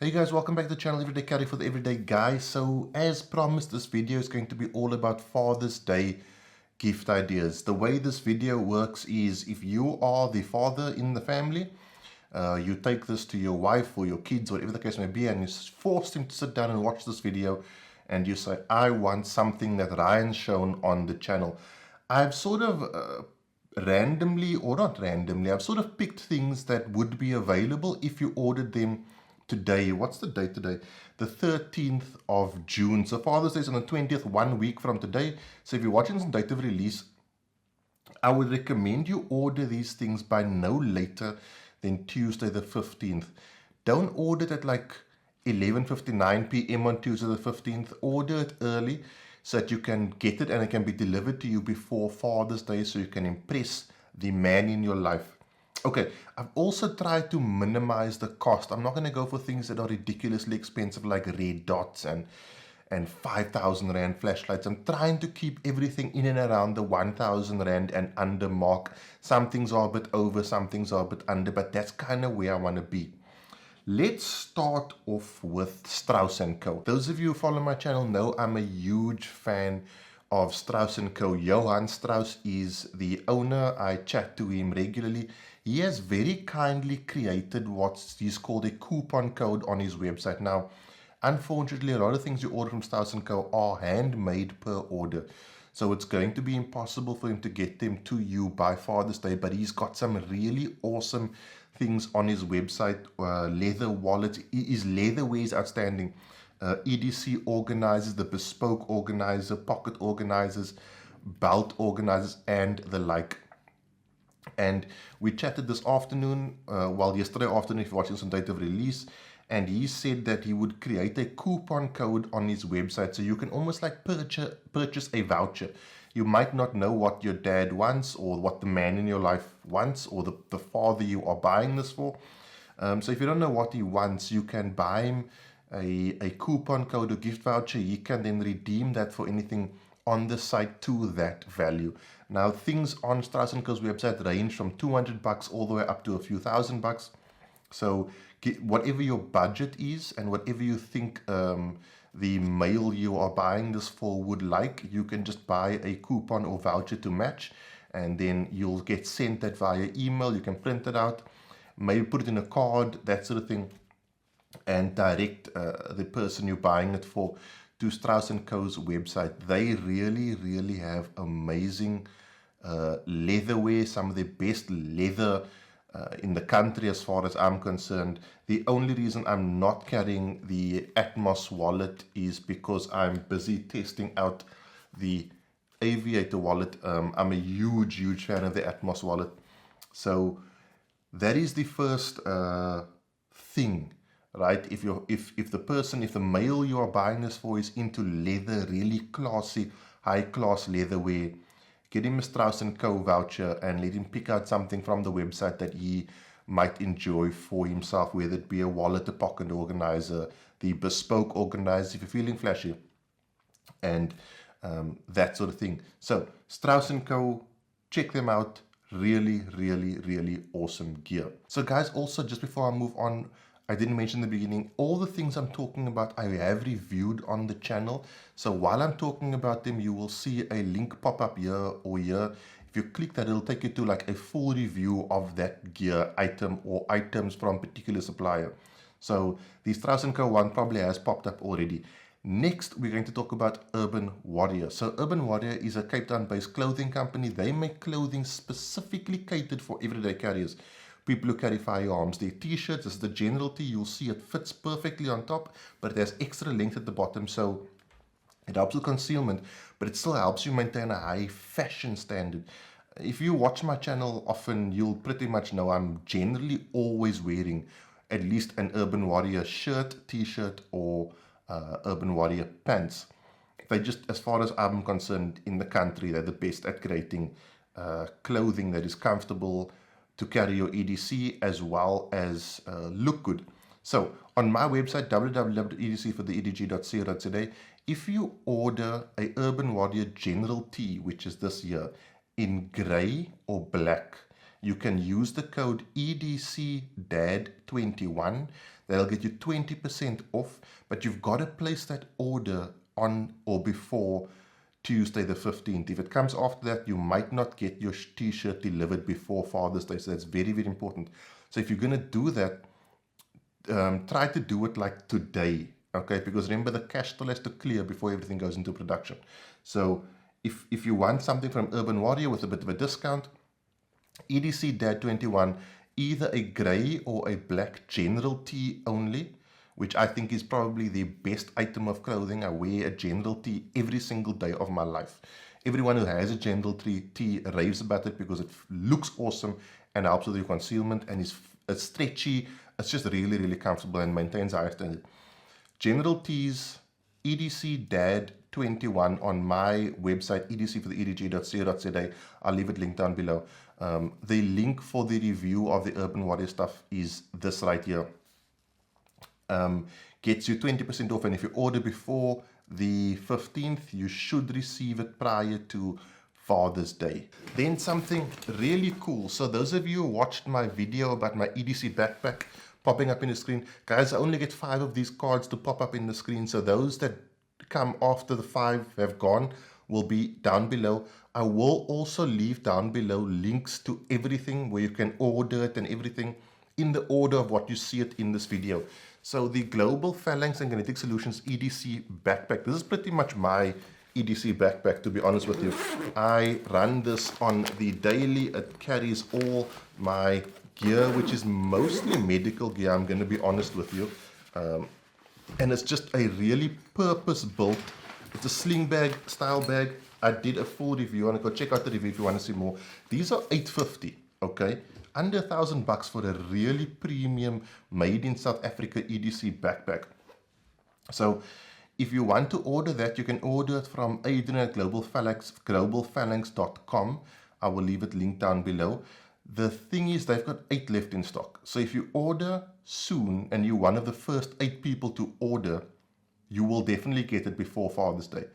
Hey guys, welcome back to the channel Everyday Carry for the Everyday Guy. So as promised, this video is going to be all about Father's Day gift ideas. The way this video works is if you are the father in the family, you take this to your wife or your kids, whatever the case may be, and you force them to sit down and watch this video and you say, I want something that Ryan's shown on the channel. I've sort of randomly, or not randomly, I've sort of picked things that would be available if you ordered them today. What's the date today? The 13th of June. So Father's Day is on the 20th, 1 week from today. So if you're watching this on date of release, I would recommend you order these things by no later than Tuesday the 15th. Don't order it at like 11:59 p.m. on Tuesday the 15th. Order it early so that you can get it and it can be delivered to you before Father's Day so you can impress the man in your life. Okay, I've also tried to minimize the cost. I'm not going to go for things that are ridiculously expensive like red dots and 5,000 Rand flashlights. I'm trying to keep everything in and around the 1,000 Rand and under mark. Some things are a bit over, some things are a bit under, but that's kind of where I want to be. Let's start off with Strauss Co. Those of you who follow my channel know I'm a huge fan of Strauss Co. Johann Strauss is the owner. I chat to him regularly. He has very kindly created what he's called a coupon code on his website. Now, unfortunately, a lot of things you order from Strauss Co. are handmade per order. So it's going to be impossible for him to get them to you by Father's Day, but he's got some really awesome things on his website. Leather wallets, his leatherware is outstanding. EDC organizers, the bespoke organizer, pocket organizers, belt organizers, and the like. And we chatted this afternoon, yesterday afternoon, if you're watching some date of release, and he said that he would create a coupon code on his website so you can almost like purchase a voucher. You might not know what your dad wants or what the man in your life wants or the father you are buying this for. So if you don't know what he wants, you can buy him a coupon code or gift voucher. He can then redeem that for anything on the site to that value. Now, things on Strauss & Co.'s website range from $200 all the way up to a few $1,000. So whatever your budget is and whatever you think the male you are buying this for would like, you can just buy a coupon or voucher to match, and then you'll get sent that via email. You can print it out, maybe put it in a card, that sort of thing, and direct the person you're buying it for to Strauss & Co.'s website. They really have amazing leatherware, some of the best leather in the country as far as I'm concerned. The only reason I'm not carrying the Atmos wallet is because I'm busy testing out the Aviator wallet. I'm a huge fan of the Atmos wallet. So that is the first thing, right? If the male you are buying this for is into leather, really classy, high class leatherware, get him a Strauss & Co. voucher and let him pick out something from the website that he might enjoy for himself, whether it be a wallet, a pocket organizer, the bespoke organizer if you're feeling flashy, and that sort of thing. So Strauss & Co., check them out. Really awesome gear. So guys, also just before I move on, I didn't mention in the beginning, all the things I'm talking about I have reviewed on the channel. So while I'm talking about them, you will see a link pop up here or here. If you click that, it'll take you to like a full review of that gear item or items from a particular supplier. So the Strauss & Co. one probably has popped up already. Next, we're going to talk about Urban Warrior. So Urban Warrior is a Cape Town-based clothing company. They make clothing specifically catered for everyday carriers, people who carry firearms. Their t-shirts is the general tee. You'll see it fits perfectly on top, but it has extra length at the bottom, so it helps with concealment, but it still helps you maintain a high fashion standard. If you watch my channel often, you'll pretty much know I'm generally always wearing at least an Urban Warrior shirt, t-shirt, or Urban Warrior pants. They just, as far as I'm concerned, in the country, they're the best at creating clothing that is comfortable to carry your EDC as well as look good. So on my website, www.edcfortheedg.co.za, if you order a Urban Warrior General Tee, which is this year, in grey or black, you can use the code EDCDAD21. That'll get you 20% off, but you've got to place that order on or before Tuesday the 15th. If it comes after that, you might not get your t-shirt delivered before Father's Day. So that's very, very important. So if you're going to do that, try to do it like today, okay? Because remember, the cash still has to clear before everything goes into production. So if you want something from Urban Warrior with a bit of a discount, EDC Dad 21, either a grey or a black general tee only, which I think is probably the best item of clothing. I wear a general tee every single day of my life. Everyone who has a general tee raves about it because it looks awesome and helps with your concealment, and it's stretchy. It's just really, really comfortable and maintains high standard. General tees, EDC Dad 21 on my website, edcfortheedg.co.za. I'll leave it linked down below. The link for the review of the Urban Warrior stuff is this right here. Gets you 20% off, and if you order before the 15th, you should receive it prior to Father's Day. Then something really cool. So those of you who watched my video about my EDC backpack popping up in the screen, guys, I only get 5 of these cards to pop up in the screen. So those that come after the 5 have gone will be down below. I will also leave down below links to everything where you can order it and everything in the order of what you see it in this video. So the Global Phalanx and Kinetic Solutions EDC backpack, this is pretty much my EDC backpack, to be honest with you. I run this on the daily. It carries all my gear, which is mostly medical gear, I'm going to be honest with you. And it's just a really purpose-built, it's a sling bag style bag. I did a full review, and go check out the review if you want to see more. These are $850, okay? Under $1,000 for a really premium made in South Africa EDC backpack. So if you want to order that, you can order it from Adrian at globalphalanx.com. I will leave it linked down below. The thing is, they've got 8 left in stock. So if you order soon and you're one of the first 8 people to order, you will definitely get it before Father's Day.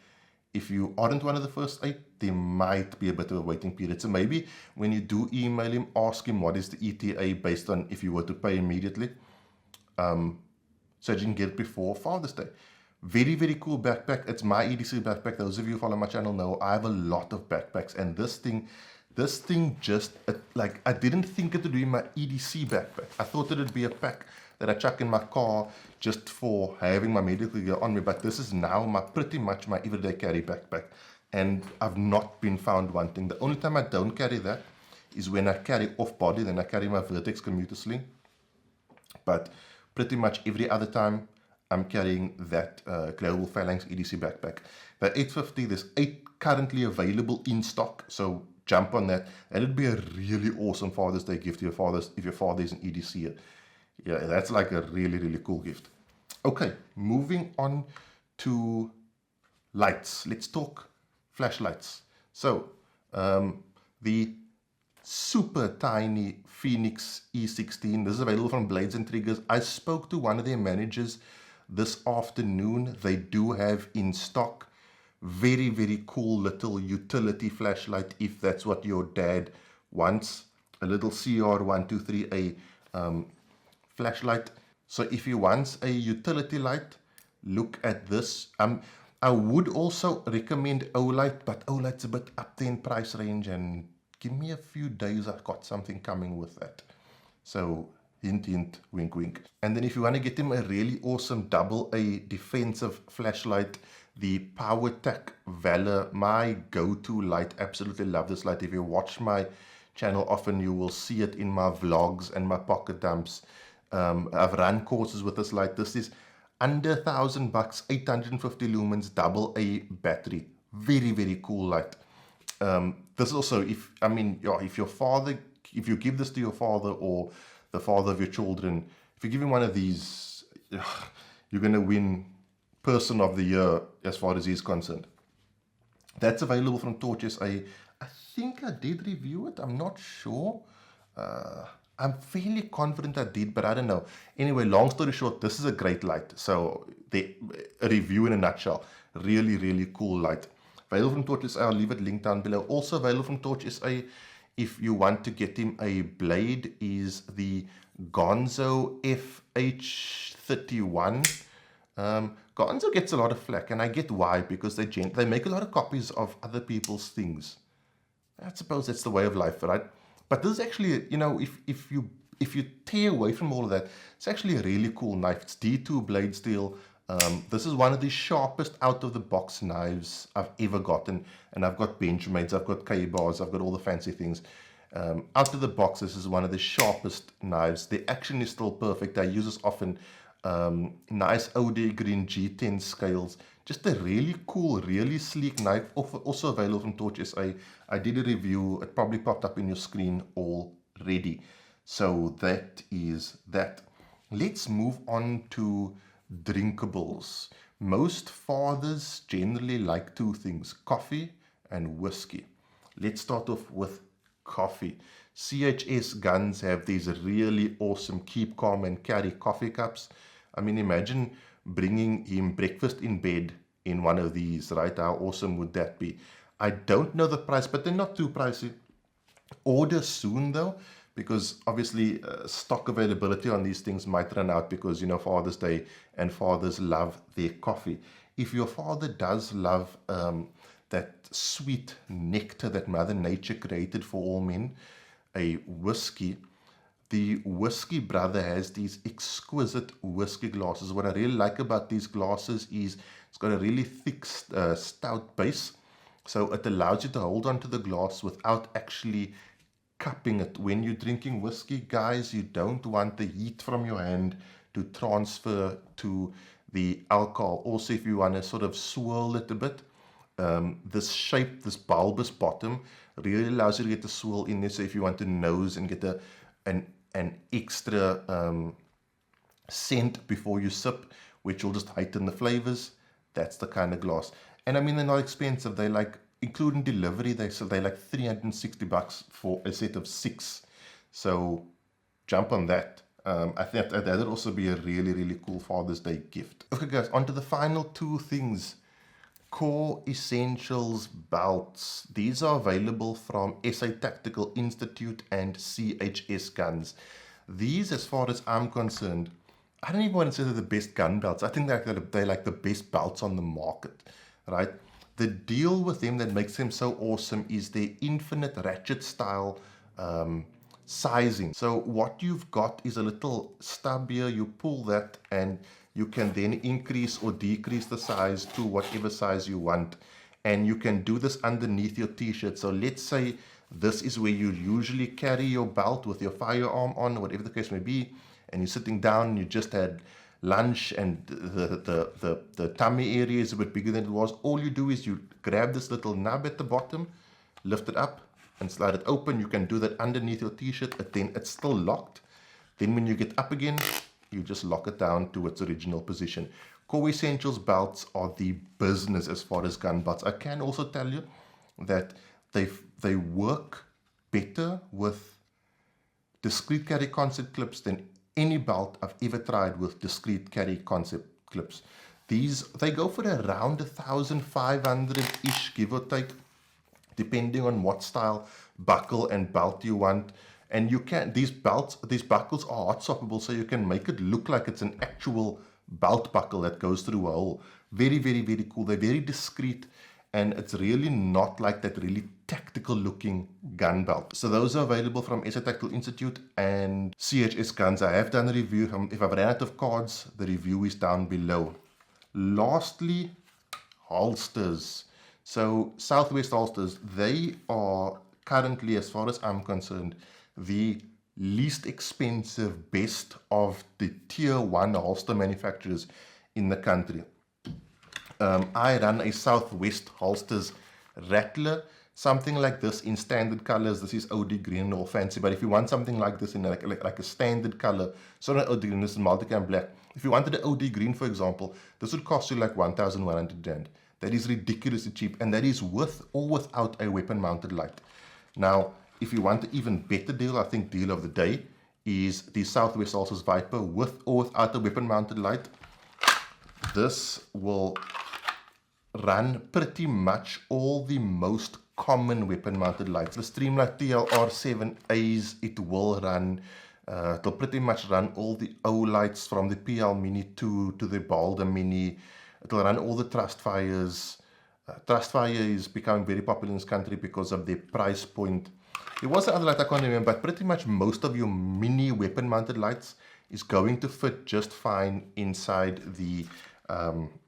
If you aren't one of the first 8, there might be a bit of a waiting period. So maybe when you do email him, ask him what is the ETA based on if you were to pay immediately. So you can get it before Father's Day. Very, very cool backpack. It's my EDC backpack. Those of you who follow my channel know I have a lot of backpacks. And this thing just, like, I didn't think it would be my EDC backpack. I thought it would be a pack that I chuck in my car just for having my medical gear on me, but this is now pretty much my everyday carry backpack, and I've not been found wanting. The only time I don't carry that is when I carry off body, then I carry my Vertex commuter sling, but pretty much every other time I'm carrying that Global Phalanx EDC backpack. The $850, there's 8 currently available in stock, so jump on that. That'd be a really awesome Father's Day gift to your fathers if your father is an EDC. Yeah, that's like a really, really cool gift. Okay, moving on to lights. Let's talk flashlights. So, the super tiny Phoenix E16, this is available from Blades and Triggers. I spoke to one of their managers this afternoon. They do have in stock very, very cool little utility flashlight if that's what your dad wants. A little CR123A flashlight. So if he wants a utility light, look at this. I would also recommend Olight, but Olight's a bit up there in price range, and give me a few days, I've got something coming with that. So hint, hint, wink, wink. And then if you want to get him a really awesome AA defensive flashlight, the Powertac Valor, my go-to light. Absolutely love this light. If you watch my channel often, you will see it in my vlogs and my pocket dumps. I've run courses with this light. This is under $1,000, 850 lumens, AA battery. Very, very cool light. This also, if your father, if you give this to your father or the father of your children, if you give him one of these, you're going to win Person of the Year as far as he's concerned. That's available from TorchSA. I think I did review it. I'm not sure. I'm fairly confident I did, but I don't know. Anyway, long story short, this is a great light. So a review in a nutshell. Really, really cool light. Available from TorchSA. I'll leave it linked down below. Also available from TorchSA, if you want to get him a blade, is the Gonzo Fh31. Gonzo gets a lot of flack, and I get why, because they make a lot of copies of other people's things. I suppose that's the way of life, right? But this is actually, you know, if you tear away from all of that, it's actually a really cool knife. It's D2 blade steel. This is one of the sharpest out-of-the-box knives I've ever gotten, and I've got Benjamins, I've got K-bars, I've got all the fancy things. Out of the box, this is one of the sharpest knives. The action is still perfect. I use this often. Nice OD green G10 scales. Just a really cool, really sleek knife. Also available from TorchSA. I did a review. It probably popped up in your screen already. So that is that. Let's move on to drinkables. Most fathers generally like two things: coffee and whiskey. Let's start off with coffee. CHS Guns have these really awesome keep calm and carry coffee cups. I mean, imagine bringing him breakfast in bed in one of these, right? How awesome would that be? I don't know the price, but they're not too pricey. Order soon though, because obviously stock availability on these things might run out, because, you know, Father's Day and fathers love their coffee. If your father does love that sweet nectar that Mother Nature created for all men, a whiskey, the Whiskey Brother has these exquisite whiskey glasses. What I really like about these glasses is it's got a really thick, stout base, so it allows you to hold onto the glass without actually cupping it. When you're drinking whiskey, guys, you don't want the heat from your hand to transfer to the alcohol. Also, if you want to sort of swirl it a bit, this shape, this bulbous bottom, really allows you to get the swirl in there. So if you want to nose and get an extra scent before you sip, which will just heighten the flavors, that's the kind of glass. And I mean, they're not expensive. They like, including delivery, they like $360 for a set of 6. So jump on that. I think that would also be a really, really cool Father's Day gift. Okay, guys, on to the final two things. Core Essentials belts. These are available from SA Tactical Institute and CHS Guns. These, as far as I'm concerned, I don't even want to say they're the best gun belts. I think they're like the best belts on the market, right? The deal with them that makes them so awesome is their infinite ratchet style sizing. So what you've got is a little stub here. You pull that and you can then increase or decrease the size to whatever size you want. And you can do this underneath your t-shirt. So let's say this is where you usually carry your belt with your firearm on, whatever the case may be, and you're sitting down and you just had lunch and the tummy area is a bit bigger than it was. All you do is you grab this little nub at the bottom, lift it up and slide it open. You can do that underneath your t-shirt, but then it's still locked. Then when you get up again, you just lock it down to its original position. Core Essentials belts are the business as far as gun belts. I can also tell you that they work better with discrete carry concept clips than any belt I've ever tried with discrete carry concept clips. They go for around 1,500-ish, give or take, depending on what style buckle and belt you want. And you can, these buckles are hot swappable, so you can make it look like it's an actual belt buckle that goes through a hole. Very, very, very cool. They're very discreet, and it's really not like that really tactical looking gun belt. So those are available from SA Tactical Institute and CHS Guns. I have done a review. If I've ran out of cards, the review is down below. Lastly, holsters. So Southwest holsters, they are currently, as far as I'm concerned, the least expensive, best of the tier 1 holster manufacturers in the country. I run a Southwest holsters Rattler, something like this in standard colors. This is OD green or fancy, but if you want something like this in like a standard color, so not OD green, this is multicam black. If you wanted an OD green, for example, this would cost you like 1,100 rand. That is ridiculously cheap, and that is with or without a weapon mounted light. Now, if you want an even better deal, I think deal of the day is the Southwest Holsters Viper with or without a weapon mounted light. This will run pretty much all the most common weapon mounted lights. The Streamlight TLR7As, it will run. It'll pretty much run all the O lights from the PL Mini 2 to the Boulder Mini. It'll run all the Trust Fires. Trust Fire is becoming very popular in this country because of their price point. There was another light I can't remember, but pretty much most of your mini weapon mounted lights is going to fit just fine inside the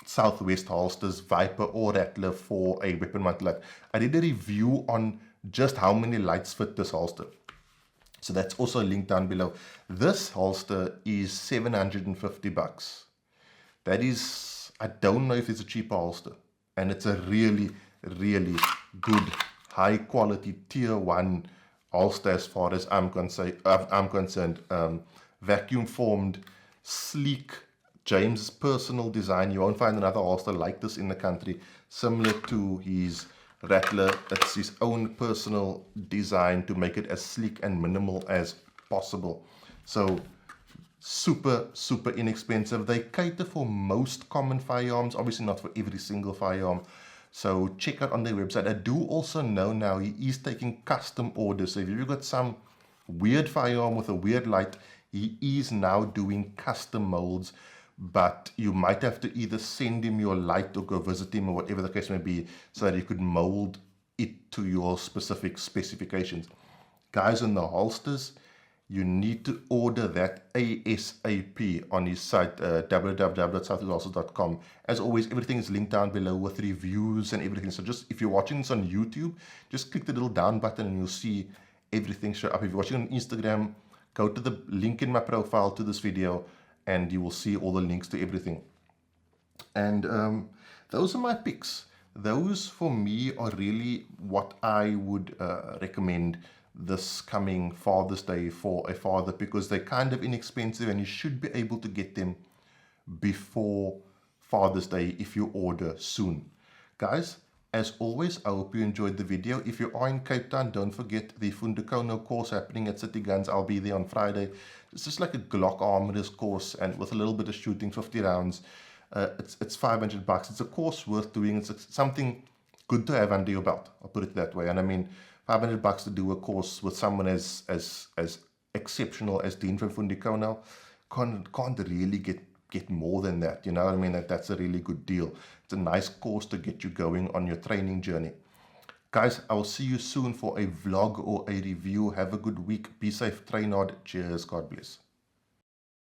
Southwest holsters, Viper or Rattler for a weapon mounted light. I did a review on just how many lights fit this holster. So that's also linked down below. This holster is $750. That is, I don't know if it's a cheaper holster. And it's a really, really good, high quality tier 1 holster as far as I'm concerned. Vacuum formed, sleek, James' personal design. You won't find another holster like this in the country, similar to his Rattler. It's his own personal design to make it as sleek and minimal as possible. So super, super inexpensive. They cater for most common firearms, obviously not for every single firearm. So check out on their website. I do also know now he is taking custom orders. So if you've got some weird firearm with a weird light, he is now doing custom molds. But you might have to either send him your light or go visit him or whatever the case may be, so that you could mold it to your specific specifications. Guys, in the holsters, you need to order that ASAP on his site, www.southwestholsters.com. As always, everything is linked down below with reviews and everything. So just, if you're watching this on YouTube, just click the little down button and you'll see everything show up. If you're watching on Instagram, go to the link in my profile to this video and you will see all the links to everything. And those are my picks. Those for me are really what I would recommend this coming Father's Day for a father, because they're kind of inexpensive and you should be able to get them before Father's Day if you order soon. Guys, as always, I hope you enjoyed the video. If you are in Cape Town, don't forget the Fundukono course happening at City Guns. I'll be there on Friday. It's just like a Glock armorer's course, and with a little bit of shooting, 50 rounds. It's $500. It's a course worth doing. It's something good to have under your belt, I'll put it that way. And I mean, $500 to do a course with someone as exceptional as Dean from Fundukono can't really get more than that. You know what I mean? That's a really good deal. It's a nice course to get you going on your training journey. Guys, I will see you soon for a vlog or a review. Have a good week. Be safe, train hard. Cheers. God bless.